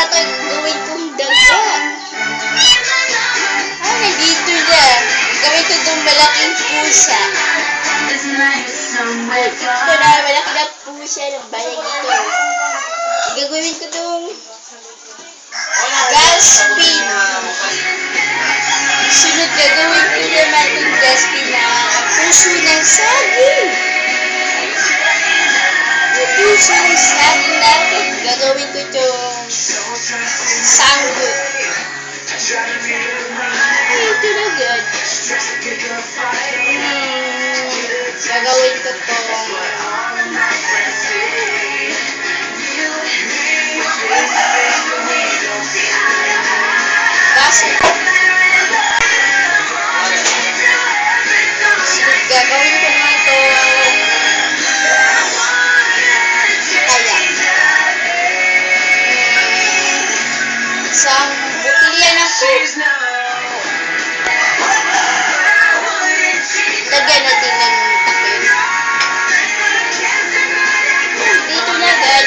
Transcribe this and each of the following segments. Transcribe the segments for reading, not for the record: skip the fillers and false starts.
ito gawin kong daga. Nandito na. Gawin ko itong malaking pusa. Ito na, malaki na pusa ng bayan ito. Gagawin ko itong gas spin. Sunod, gagawin ko naman itong gas spin na puso ng saging. Puso ng saging natin. Gagawin ko itong sanggol. Ay, ito na good. Gagawin ko itong baso. Gagawin ko naman itong kaya. Isang butilya ng coke. Lagyan natin ng takip. Dito na agad.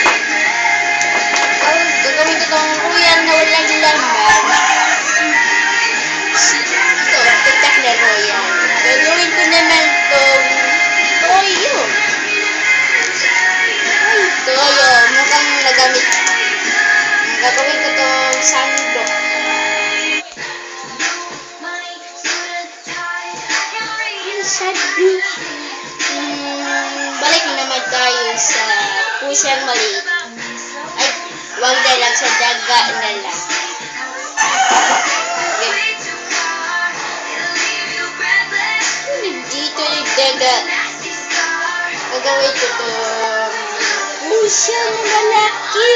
Gagawin ko itong royal na walang laman. Ito, titak na royal. Gagawin ko naman itong toyo. Ay, toyo. Mukhang nagamit. Gagawin ko itong sandok. Balik naman tayo sa pusang maliit. Ay, wag na lang sa daga na lang. Dito yung daga. Gagawin ko itong pusang malaki.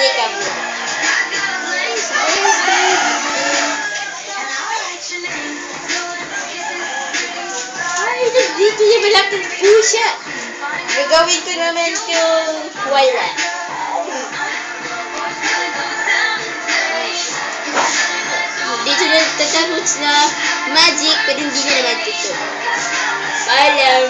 Teka mo. Dito yung malaking pusa. Gagawin ko naman yung wala. Dito na tatapos na magic, pero hindi na naman ito. Paalam.